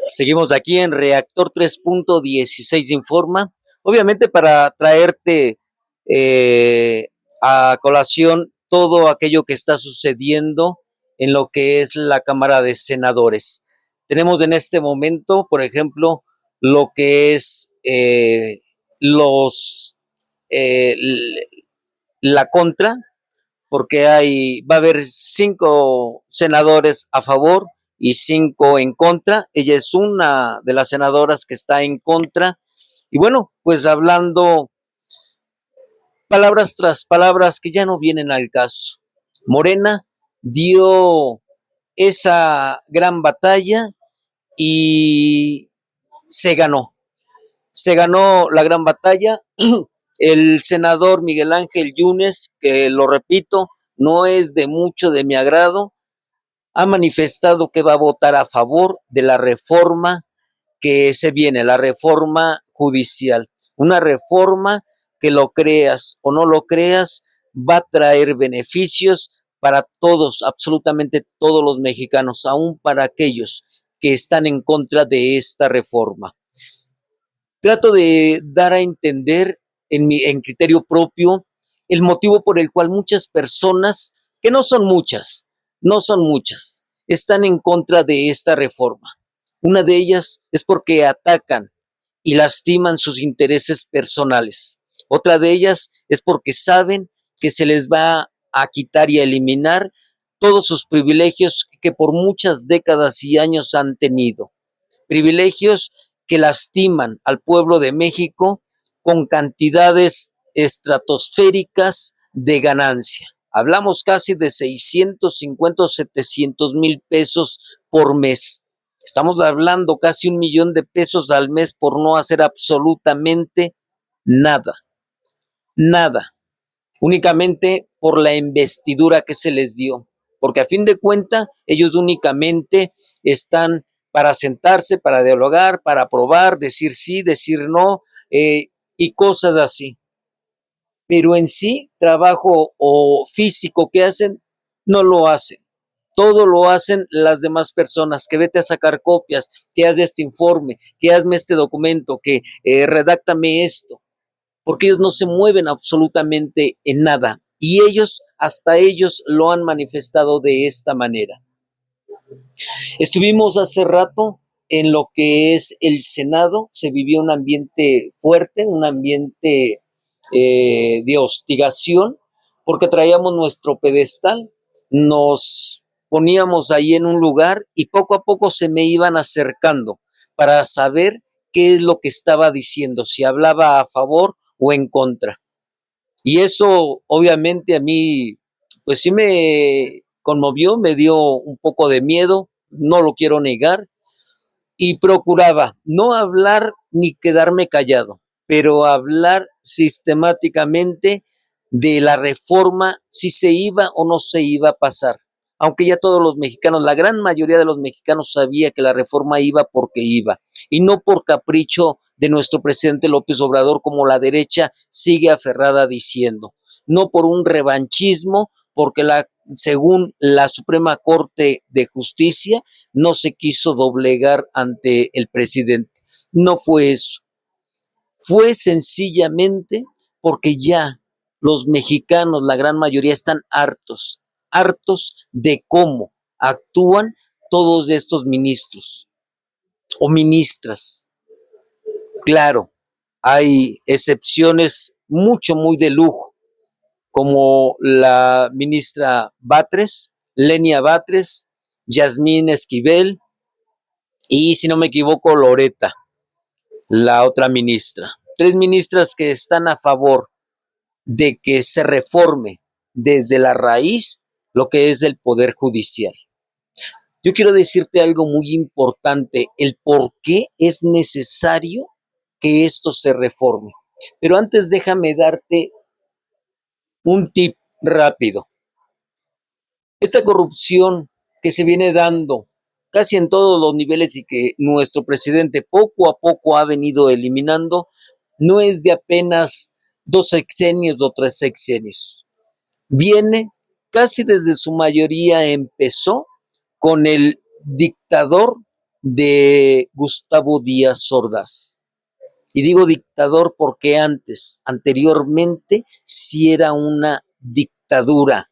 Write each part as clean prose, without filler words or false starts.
Seguimos aquí en Reactor 3.16 Informa, obviamente para traerte eh, a colación todo aquello que está sucediendo en lo que es la Cámara de Senadores. Tenemos en este momento, por ejemplo, lo que es los la contra, porque va a haber 5 senadores a favor y 5 en contra. Ella es una de las senadoras que está en contra. Y bueno, pues hablando palabras tras palabras que ya no vienen al caso. Morena dio esa gran batalla y se ganó. Se ganó la gran batalla. El senador Miguel Ángel Yunes, que lo repito, no es de mucho de mi agrado, ha manifestado que va a votar a favor de la reforma que se viene, la reforma judicial. Una reforma que lo creas o no lo creas, va a traer beneficios para todos, absolutamente todos los mexicanos, aún para aquellos que están en contra de esta reforma. Trato de dar a entender en criterio propio el motivo por el cual muchas personas, que no son muchas, están en contra de esta reforma. Una de ellas es porque atacan y lastiman sus intereses personales. Otra de ellas es porque saben que se les va a quitar y a eliminar todos sus privilegios que por muchas décadas y años han tenido. Privilegios que lastiman al pueblo de México con cantidades estratosféricas de ganancia. Hablamos casi de 650 o 700 mil pesos por mes. Estamos hablando casi 1 millón de pesos al mes por no hacer absolutamente nada, nada, únicamente por la investidura que se les dio, porque a fin de cuentas ellos únicamente están para sentarse, para dialogar, para aprobar, decir sí, decir no, y cosas así. Pero en sí, trabajo o físico que hacen, no lo hacen. Todo lo hacen las demás personas, que vete a sacar copias, que haz este informe, que hazme este documento, que redáctame esto, porque ellos no se mueven absolutamente en nada. Y ellos, hasta ellos lo han manifestado de esta manera. Estuvimos hace rato en lo que es el Senado, se vivió un ambiente fuerte, un ambiente de hostigación, porque traíamos nuestro pedestal, nos poníamos ahí en un lugar y poco a poco se me iban acercando para saber qué es lo que estaba diciendo, si hablaba a favor o en contra. Y eso obviamente a mí, pues sí me conmovió, me dio un poco de miedo, no lo quiero negar, y procuraba no hablar ni quedarme callado, pero hablar sistemáticamente de la reforma, si se iba o no se iba a pasar. Aunque ya todos los mexicanos, la gran mayoría de los mexicanos sabía que la reforma iba porque iba, y no por capricho de nuestro presidente López Obrador, como la derecha sigue aferrada diciendo, no por un revanchismo, porque según la Suprema Corte de Justicia no se quiso doblegar ante el presidente. No fue eso. Fue sencillamente porque ya los mexicanos, la gran mayoría, están hartos, hartos de cómo actúan todos estos ministros o ministras. Claro, hay excepciones muy de lujo, como la ministra Batres, Lenia Batres, Yasmín Esquivel y, si no me equivoco, Loreta, la otra ministra. 3 ministras que están a favor de que se reforme desde la raíz lo que es el Poder Judicial. Yo quiero decirte algo muy importante, el por qué es necesario que esto se reforme. Pero antes déjame darte un tip rápido. Esta corrupción que se viene dando casi en todos los niveles y que nuestro presidente poco a poco ha venido eliminando, no es de apenas 2 sexenios o 3 sexenios. Viene casi desde su mayoría, empezó con el dictador de Gustavo Díaz Ordaz. Y digo dictador porque anteriormente, sí era una dictadura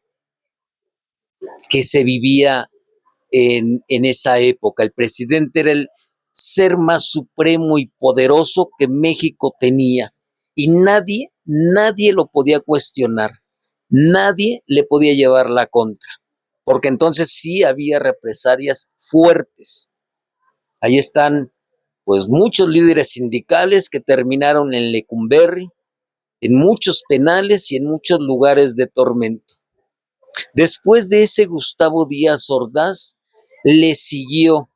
que se vivía en esa época. El presidente era el ser más supremo y poderoso que México tenía. Y nadie lo podía cuestionar. Nadie le podía llevar la contra. Porque entonces sí había represalias fuertes. Ahí están, pues, muchos líderes sindicales que terminaron en Lecumberri, en muchos penales y en muchos lugares de tormento. Después de ese Gustavo Díaz Ordaz, le siguió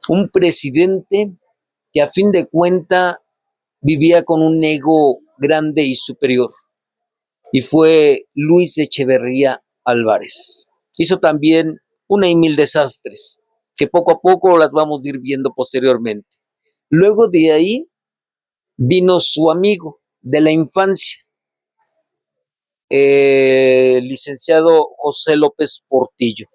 un presidente que a fin de cuenta vivía con un ego grande y superior, y fue Luis Echeverría Álvarez. Hizo también una y mil desastres, que poco a poco las vamos a ir viendo posteriormente. Luego de ahí vino su amigo de la infancia, licenciado José López Portillo.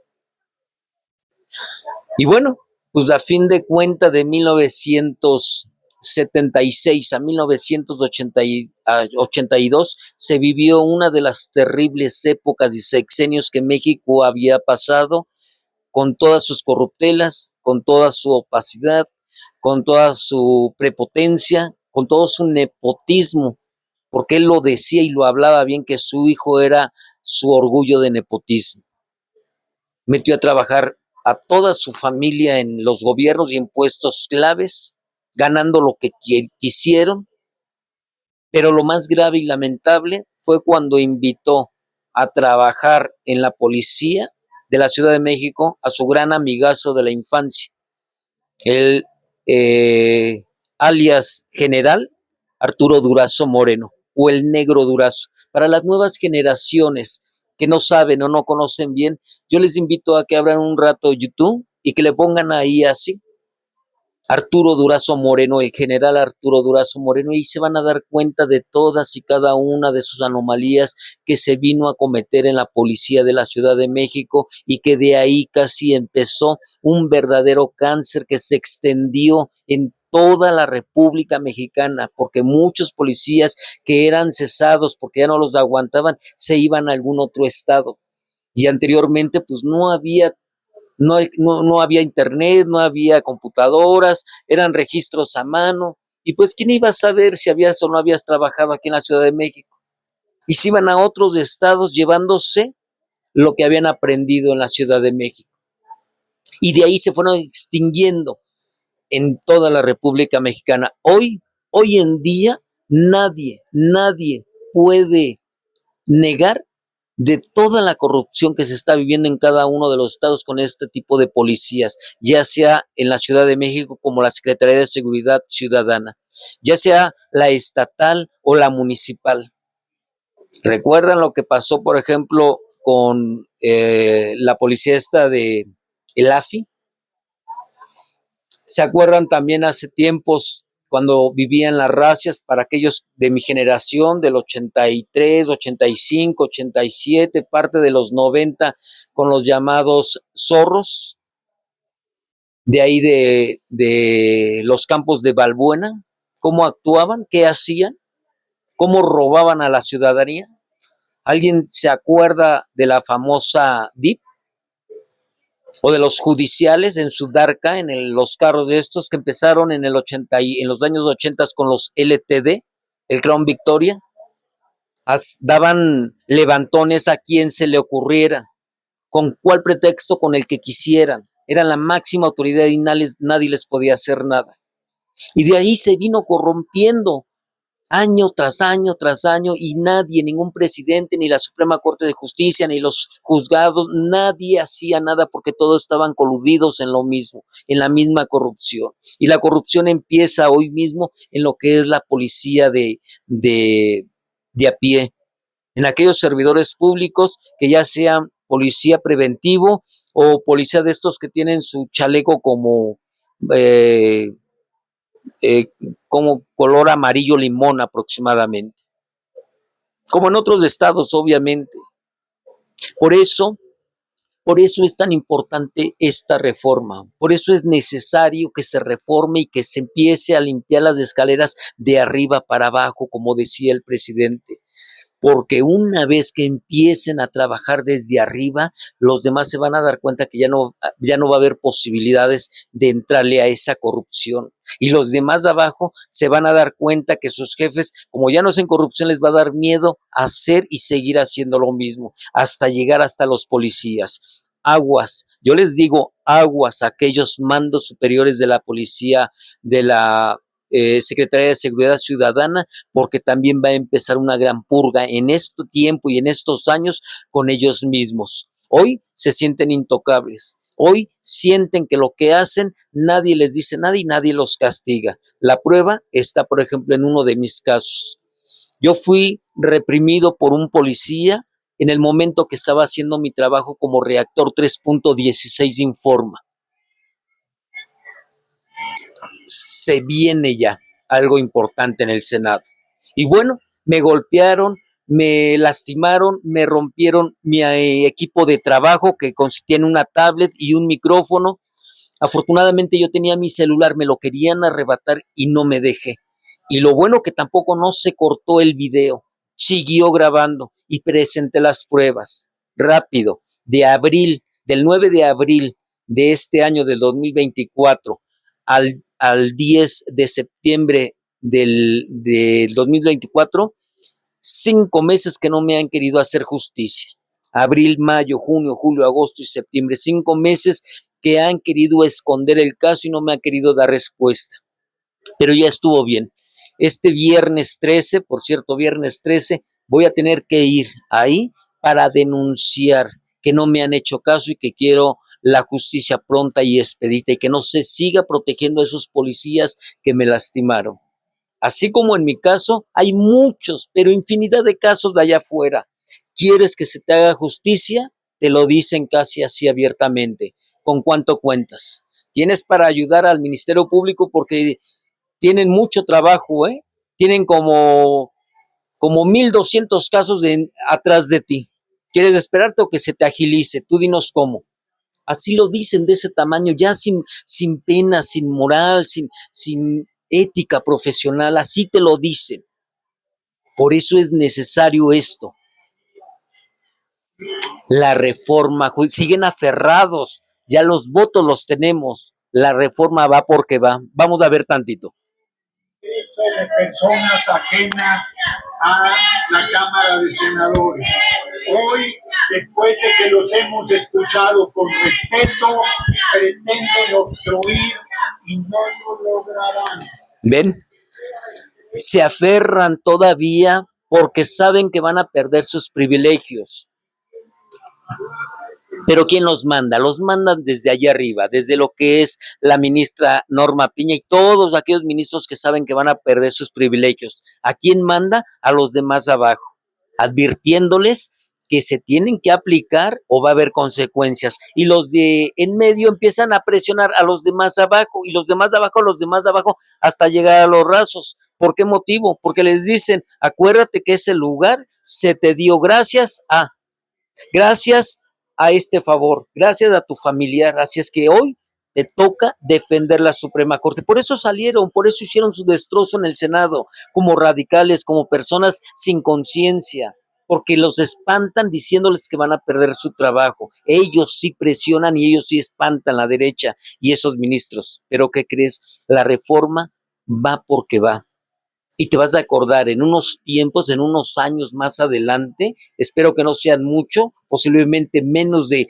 Y bueno, pues a fin de cuenta, de 1976 a 1982 se vivió una de las terribles épocas y sexenios que México había pasado, con todas sus corruptelas, con toda su opacidad, con toda su prepotencia, con todo su nepotismo, porque él lo decía y lo hablaba bien, que su hijo era su orgullo de nepotismo. Metió a trabajar a toda su familia en los gobiernos y en puestos claves, ganando lo que quisieron, pero lo más grave y lamentable fue cuando invitó a trabajar en la policía de la Ciudad de México a su gran amigazo de la infancia, el alias general Arturo Durazo Moreno, o el Negro Durazo. Para las nuevas generaciones que no saben o no conocen bien, yo les invito a que abran un rato YouTube y que le pongan ahí así, Arturo Durazo Moreno, el general Arturo Durazo Moreno, y se van a dar cuenta de todas y cada una de sus anomalías que se vino a cometer en la policía de la Ciudad de México, y que de ahí casi empezó un verdadero cáncer que se extendió en toda la República Mexicana, porque muchos policías que eran cesados porque ya no los aguantaban, se iban a algún otro estado. Y anteriormente pues no había internet, no había computadoras, eran registros a mano, y pues quién iba a saber si habías o no habías trabajado aquí en la Ciudad de México. Y se iban a otros estados llevándose lo que habían aprendido en la Ciudad de México. Y de ahí se fueron extinguiendo en toda la República Mexicana. Hoy en día, nadie puede negar de toda la corrupción que se está viviendo en cada uno de los estados con este tipo de policías, ya sea en la Ciudad de México como la Secretaría de Seguridad Ciudadana, ya sea la estatal o la municipal. ¿Recuerdan lo que pasó, por ejemplo, con la policía esta de el AFI? ¿Se acuerdan también hace tiempos cuando vivían las racias, para aquellos de mi generación, del 83, 85, 87, parte de los 90, con los llamados zorros, de ahí de los campos de Balbuena? ¿Cómo actuaban? ¿Qué hacían? ¿Cómo robaban a la ciudadanía? ¿Alguien se acuerda de la famosa DIP? O de los judiciales en Sudarca, los carros de estos que empezaron en los años 80 con los LTD, el Crown Victoria, daban levantones a quien se le ocurriera, con cuál pretexto, con el que quisieran, eran la máxima autoridad y nadie les podía hacer nada. Y de ahí se vino corrompiendo año tras año tras año, y nadie, ningún presidente, ni la Suprema Corte de Justicia, ni los juzgados, nadie hacía nada, porque todos estaban coludidos en lo mismo, en la misma corrupción. Y la corrupción empieza hoy mismo en lo que es la policía de a pie, en aquellos servidores públicos que ya sean policía preventivo o policía de estos que tienen su chaleco eh, como color amarillo limón aproximadamente, como en otros estados, obviamente. Por eso Por eso es tan importante esta reforma, por eso es necesario que se reforme y que se empiece a limpiar las escaleras de arriba para abajo, como decía el presidente, porque una vez que empiecen a trabajar desde arriba, los demás se van a dar cuenta que ya no va a haber posibilidades de entrarle a esa corrupción. Y los demás de abajo se van a dar cuenta que sus jefes, como ya no hacen corrupción, les va a dar miedo a hacer y seguir haciendo lo mismo, hasta llegar hasta los policías. Aguas, yo les digo aguas a aquellos mandos superiores de la policía, de la Secretaría de Seguridad Ciudadana, porque también va a empezar una gran purga en este tiempo y en estos años con ellos mismos. Hoy se sienten intocables. Hoy sienten que lo que hacen nadie les dice nada y nadie los castiga. La prueba está, por ejemplo, en uno de mis casos. Yo fui reprimido por un policía en el momento que estaba haciendo mi trabajo como reactor 3.16 Informa. Se viene ya algo importante en el Senado. Y bueno, me golpearon, me lastimaron, me rompieron mi equipo de trabajo que tiene una tablet y un micrófono. Afortunadamente yo tenía mi celular, me lo querían arrebatar y no me dejé. Y lo bueno que tampoco no se cortó el video, siguió grabando y presenté las pruebas rápido, del 9 de abril de este año del 2024 al 10 de septiembre del 2024, 5 meses que no me han querido hacer justicia. Abril, mayo, junio, julio, agosto y septiembre, 5 meses que han querido esconder el caso y no me han querido dar respuesta. Pero ya estuvo bien. Este viernes 13, por cierto, viernes 13, voy a tener que ir ahí para denunciar que no me han hecho caso y que quiero la justicia pronta y expedita y que no se siga protegiendo a esos policías que me lastimaron. Así como en mi caso, hay muchos, pero infinidad de casos de allá afuera. ¿Quieres que se te haga justicia? Te lo dicen casi así abiertamente. ¿Con cuánto cuentas? Tienes para ayudar al Ministerio Público porque tienen mucho trabajo, ¿eh? Tienen como 1,200 casos atrás de ti. ¿Quieres esperarte o que se te agilice? Tú dinos cómo. Así lo dicen de ese tamaño, ya sin pena, sin moral, sin ética profesional, así te lo dicen. Por eso es necesario esto. La reforma, siguen aferrados, ya los votos los tenemos, la reforma va porque va. Vamos a ver tantito. De personas ajenas a la Cámara de Senadores. Hoy, después de que los hemos escuchado con respeto, pretenden obstruir y no lo lograrán. ¿Ven? Se aferran todavía porque saben que van a perder sus privilegios. Pero ¿quién los manda? Los mandan desde allá arriba, desde lo que es la ministra Norma Piña y todos aquellos ministros que saben que van a perder sus privilegios. ¿A quién manda? A los demás abajo, advirtiéndoles que se tienen que aplicar o va a haber consecuencias. Y los de en medio empiezan a presionar a los demás abajo y los demás de abajo, hasta llegar a los rasos. ¿Por qué motivo? Porque les dicen, acuérdate que ese lugar se te dio gracias a este favor, gracias a tu familiar, así es que hoy te toca defender la Suprema Corte. Por eso salieron, por eso hicieron su destrozo en el Senado, como radicales, como personas sin conciencia, porque los espantan diciéndoles que van a perder su trabajo. Ellos sí presionan y ellos sí espantan la derecha y esos ministros. Pero ¿qué crees? La reforma va porque va. Y te vas a acordar en unos tiempos, en unos años más adelante, espero que no sean mucho, posiblemente menos de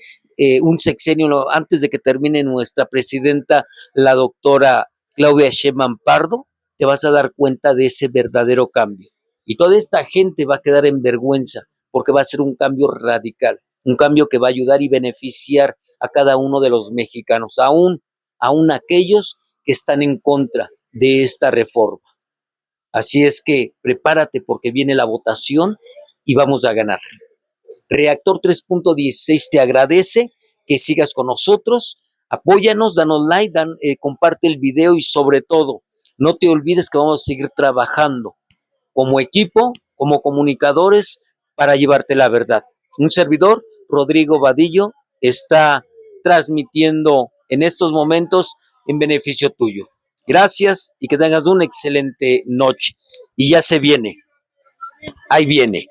un sexenio antes de que termine nuestra presidenta, la doctora Claudia Sheinbaum Pardo, te vas a dar cuenta de ese verdadero cambio. Y toda esta gente va a quedar en vergüenza porque va a ser un cambio radical, un cambio que va a ayudar y beneficiar a cada uno de los mexicanos, aún aquellos que están en contra de esta reforma. Así es que prepárate porque viene la votación y vamos a ganar. Reactor 3.16 te agradece que sigas con nosotros. Apóyanos, danos like, comparte el video y sobre todo, no te olvides que vamos a seguir trabajando como equipo, como comunicadores para llevarte la verdad. Un servidor, Rodrigo Vadillo, está transmitiendo en estos momentos en beneficio tuyo. Gracias y que tengas una excelente noche. Y ya se viene, ahí viene.